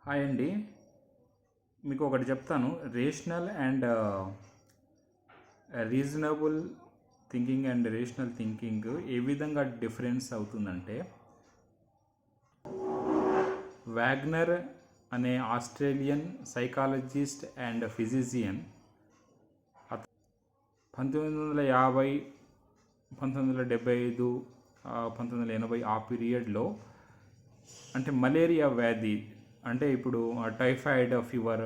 Hi అండి. మీకు ఒకటి చెప్తాను. Rational and reasonable thinking and rational thinking ఏ విధంగా డిఫరెన్స్ అవుతుందంటే, వాగ్నర్ అనే ఆస్ట్రేలియన్ సైకాలజిస్ట్ అండ్ ఫిజిషియన్ 1950, 1975, 1980 ఆ పీరియడ్లో అంటే మలేరియా వ్యాధి అంటే ఇప్పుడు టైఫాయిడ్ ఫీవర్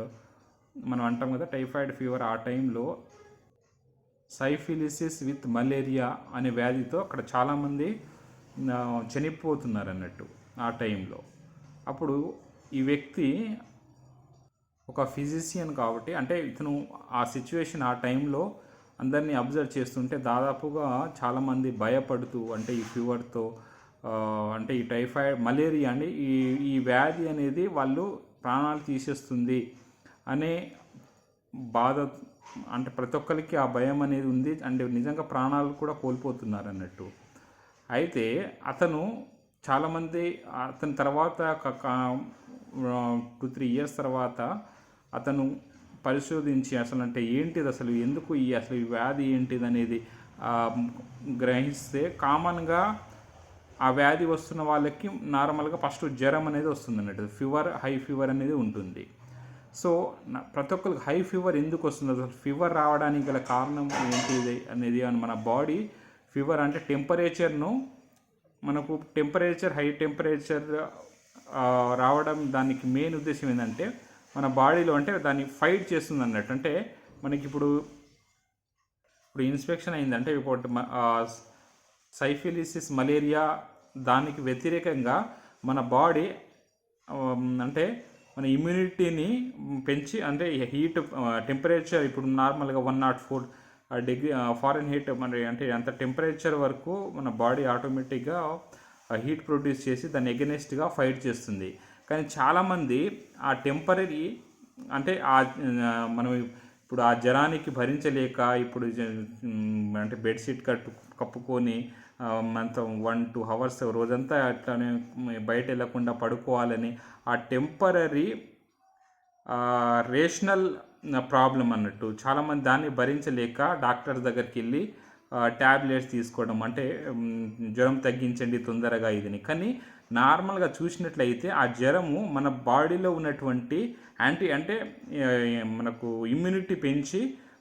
మనం అంటాం కదా, టైఫాయిడ్ ఫీవర్ ఆ టైంలో సైఫిలిసిస్ విత్ మలేరియా అనే వ్యాధితో అక్కడ చాలామంది చనిపోతున్నారు అన్నట్టు ఆ టైంలో. అప్పుడు ఈ వ్యక్తి ఒక ఫిజిషియన్ కాబట్టి, అంటే ఇతను ఆ సిచ్యువేషన్ ఆ టైంలో అందరినీ అబ్జర్వ్ చేస్తుంటే దాదాపుగా చాలామంది భయపడుతూ, అంటే ఈ ఫీవర్తో అంటే ఈ టైఫాయిడ్ మలేరియా అండి ఈ ఈ వ్యాధి అనేది వాళ్ళు ప్రాణాలు తీసేస్తుంది అనే బాధ, అంటే ప్రతి ఒక్కరికి ఆ భయం అనేది ఉంది. అంటే నిజంగా ప్రాణాలు కూడా కోల్పోతున్నారు అన్నట్టు. అయితే అతను చాలామంది అతని తర్వాత 2-3 ఇయర్స్ తర్వాత అతను పరిశోధించి అసలు అంటే ఏంటిది, అసలు ఎందుకు అసలు ఈ వ్యాధి ఏంటిది అనేది గ్రహిస్తే, కామన్గా ఆ వ్యాధి వస్తున్న వాళ్ళకి నార్మల్గా ఫస్ట్ జ్వరం అనేది వస్తుంది అన్నట్టు, హై ఫీవర్ అనేది ఉంటుంది. సో ప్రతి ఒక్కరికి హై ఫీవర్ ఎందుకు వస్తుంది, అసలు ఫీవర్ రావడానికి గల కారణం ఏంటిది అనేది అని మన బాడీ ఫీవర్ అంటే టెంపరేచర్ను మనకు హై టెంపరేచర్ రావడం దానికి మెయిన్ ఉద్దేశం ఏంటంటే మన బాడీలో అంటే దాన్ని ఫైట్ చేస్తుంది అన్నట్టు. అంటే మనకి ఇప్పుడు ఇన్స్పెక్షన్ అయిందంటే ఇప్పుడు సైఫిలిసిస్ మలేరియా దానికి వ్యతిరేకంగా మన బాడీ అంటే మన ఇమ్యూనిటీని పెంచి, అంటే హీట్ టెంపరేచర్ ఇప్పుడు నార్మల్గా 104 డిగ్రీ ఫారెన్ హీట్ మరి అంటే అంత టెంపరేచర్ వరకు మన బాడీ ఆటోమేటిక్గా హీట్ ప్రొడ్యూస్ చేసి దాన్ని ఎగెనెస్ట్గా ఫైట్ చేస్తుంది. కానీ చాలామంది ఆ టెంపరీ అంటే మనం ఇప్పుడు ఆ జ్వరానికి భరించలేక ఇప్పుడు అంటే బెడ్షీట్ కప్పుకొని మనతో 1-2 అవర్స్ రోజంతా అట్లానే బయట వెళ్ళకుండా పడుకోవాలని ఆ టెంపరీ రేషనల్ ప్రాబ్లం అన్నట్టు చాలామంది దాన్ని భరించలేక డాక్టర్ దగ్గరికి వెళ్ళి ట్యాబ్లెట్స్ తీసుకోవడం, అంటే జ్వరం తగ్గించండి తొందరగా ఇదని. కానీ నార్మల్గా చూసినట్లయితే ఆ జ్వరము మన బాడీలో ఉన్నటువంటి అంటే మనకు ఇమ్యూనిటీ పెంచి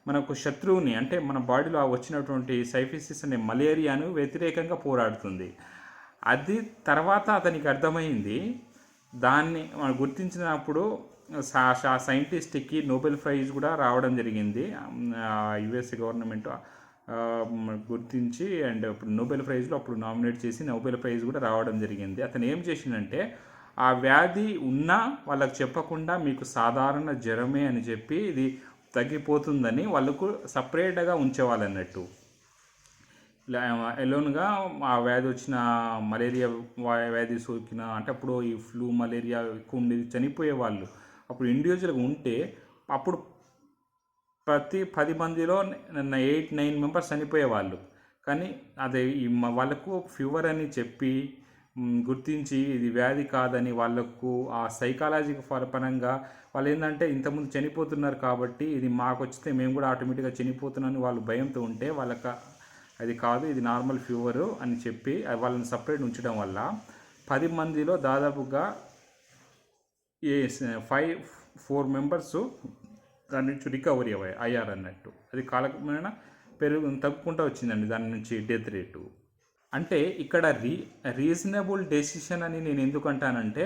మనకు శత్రువుని, అంటే మన బాడీలో వచ్చినటువంటి సైఫిసిస్ అనే మలేరియాను వ్యతిరేకంగా పోరాడుతుంది. అది తర్వాత అతనికి అర్థమైంది. దాన్ని మనం గుర్తించినప్పుడు సైంటిస్ట్కి నోబెల్ ప్రైజ్ కూడా రావడం జరిగింది. యుఎస్ఏ గవర్నమెంట్ గుర్తించి అండ్ ఇప్పుడు నోబెల్ ప్రైజ్లో అప్పుడు నామినేట్ చేసి నోబెల్ ప్రైజ్ కూడా రావడం జరిగింది. అతను ఏం చేసిందంటే ఆ వ్యాధి ఉన్నా వాళ్ళకు చెప్పకుండా మీకు సాధారణ జ్వరమే అని చెప్పి ఇది తగ్గిపోతుందని వాళ్ళకు సపరేట్గా ఉంచేవాళ్ళన్నట్టు. ఎలోన్గా ఆ వ్యాధి వచ్చిన మలేరియా వ్యాధి సోకిన, అంటే అప్పుడు ఈ ఫ్లూ మలేరియా ఎక్కువ ఉండేది, చనిపోయేవాళ్ళు అప్పుడు ఇండివిజువల్గా ఉంటే అప్పుడు ప్రతి 10 మందిలో 8-9 మెంబర్స్ చనిపోయేవాళ్ళు. కానీ అదే వాళ్ళకు ఫీవర్ అని చెప్పి గుర్తించి ఇది వ్యాధి కాదని వాళ్ళకు ఆ సైకాలజికల్ పరంగా వాళ్ళు ఏంటంటే ఇంతకుముందు చనిపోతున్నారు కాబట్టి ఇది మాకు వచ్చితే మేము కూడా ఆటోమేటిక్గా చనిపోతున్నామని వాళ్ళు భయంతో ఉంటే వాళ్ళకి అది కాదు, ఇది నార్మల్ ఫీవరు అని చెప్పి వాళ్ళని సపరేట్ ఉంచడం వల్ల 10 మందిలో దాదాపుగా 4 మెంబర్స్ దాని నుంచి రికవరీ అయ్యారు అన్నట్టు. అది కాలక్రమేణా తగ్గుకుంటూ వచ్చిందండి దాని నుంచి డెత్ రేటు. అంటే ఇక్కడ రీజనబుల్ డెసిషన్ అని నేను ఎందుకు అంటానంటే,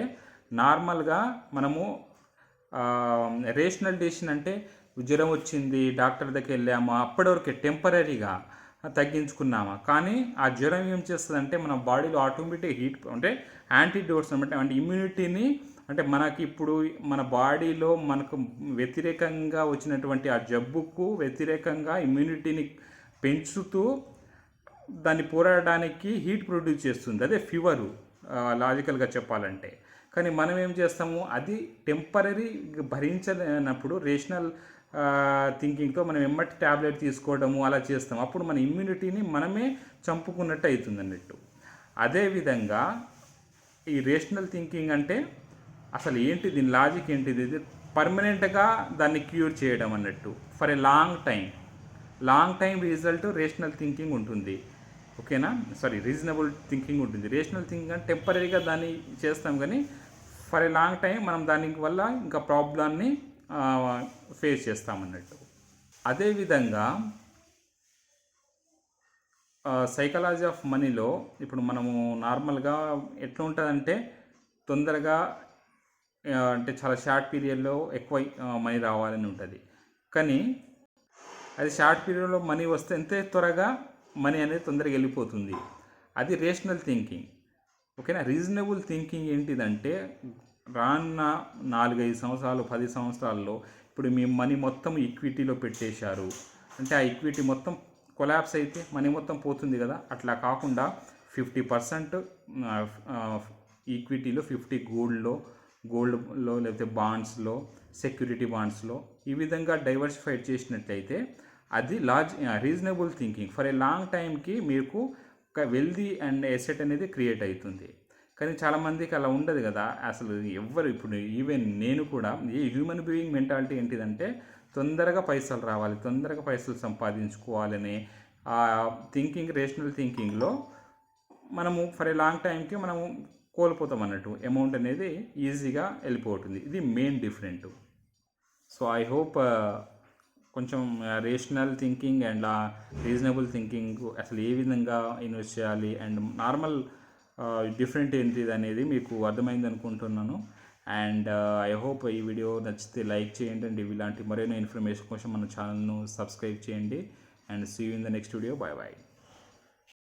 నార్మల్గా మనము రేషనల్ డెసిషన్ అంటే జ్వరం వచ్చింది డాక్టర్ దగ్గరికి వెళ్ళామా అప్పటివరకే టెంపరీగా తగ్గించుకున్నామా, కానీ ఆ జ్వరం ఏం చేస్తుందంటే మన బాడీలో ఆటోమేటిక్ హీట్ అంటే యాంటీడోట్స్ అనమాట, అంటే ఇమ్యూనిటీని, అంటే మనకి ఇప్పుడు మన బాడీలో మనకు వ్యతిరేకంగా వచ్చినటువంటి ఆ జబ్బుకు వ్యతిరేకంగా ఇమ్యూనిటీని పెంచుతూ దాన్ని పోరాడడానికి హీట్ ప్రొడ్యూస్ చేస్తుంది. అదే ఫీవరు లాజికల్గా చెప్పాలంటే. కానీ మనం ఏం చేస్తాము, అది టెంపరీ భరించలేనప్పుడు రేషనల్ థింకింగ్తో మనం ఎమ్మటి ట్యాబ్లెట్ తీసుకోవడము అలా చేస్తాం. అప్పుడు మన ఇమ్యూనిటీని మనమే చంపుకున్నట్టు అవుతుంది అన్నట్టు. అదేవిధంగా ఈ రేషనల్ థింకింగ్ అంటే అసలు ఏంటి దీని లాజిక్ ఏంటిది, ఇది పర్మనెంట్గా దాన్ని క్యూర్ చేయడం అన్నట్టు for a long time result rational thinking ఉంటుంది. ఓకేనా, సారీ, రీజనబుల్ థింకింగ్ ఉంటుంది. రేషనల్ థింకింగ్ అంటే టెంపరీగా దాన్ని చేస్తాం, కానీ ఫర్ ఏ లాంగ్ టైం మనం దాని వల్ల ఇంకా ప్రాబ్లాన్ని ఫేస్ చేస్తామన్నట్టు. అదేవిధంగా సైకాలజీ ఆఫ్ మనీలో ఇప్పుడు మనము నార్మల్గా ఎట్లా ఉంటుందంటే తొందరగా అంటే చాలా షార్ట్ పీరియడ్లో ఎక్కువ మనీ రావాలని ఉంటుంది. కానీ అది షార్ట్ పీరియడ్లో మనీ వస్తే ఎంతే త్వరగా మనీ అనేది తొందరగా వెళ్ళిపోతుంది. అది రేషనల్ థింకింగ్. ఓకేనా. రీజనబుల్ థింకింగ్ ఏంటిదంటే రానున్న 4-5 సంవత్సరాలు 10 సంవత్సరాల్లో ఇప్పుడు మీ మనీ మొత్తం ఈక్విటీలో పెట్టేశారు అంటే ఆ ఈక్విటీ మొత్తం కొలాప్స్ అయితే మనీ మొత్తం పోతుంది కదా. అట్లా కాకుండా 50% ఈక్విటీలో, 50 గోల్డ్లో లేకపోతే బాండ్స్లో, సెక్యూరిటీ బాండ్స్లో, ఈ విధంగా డైవర్సిఫైడ్ చేసినట్లయితే అది reasonable thinking for a long టైంకి మీకు ఒక వెల్దీ అండ్ ఎసెట్ అనేది క్రియేట్ అవుతుంది. కానీ చాలామందికి అలా ఉండదు కదా. అసలు ఎవ్వరు, ఇప్పుడు ఈవెన్ నేను కూడా, ఈ హ్యూమన్ బీయింగ్ మెంటాలిటీ ఏంటిదంటే తొందరగా పైసలు రావాలి, తొందరగా పైసలు సంపాదించుకోవాలనే ఆ థింకింగ్, రేషనల్ థింకింగ్లో మనము ఫర్ ఏ లాంగ్ టైంకి మనము కోల్పోతాం అన్నట్టు. అమౌంట్ అనేది ఈజీగా వెళ్ళిపోతుంది. ఇది main different. So I hope కొంచెం rational thinking and reasonable thinking అసలు ఏ విధంగా ఇన్వెస్ట్ చేయాలి అండ్ నార్మల్ డిఫరెంట్ ఏంటిది అనేది మీకు అర్థమైంది అనుకుంటున్నాను. అండ్ ఐ హోప్ ఈ వీడియో నచ్చితే లైక్ చేయండి అండ్ ఇలాంటి మరైన ఇన్ఫర్మేషన్ కోసం మన ఛానల్ను సబ్స్క్రైబ్ చేయండి. And see you in the next video. Bye bye.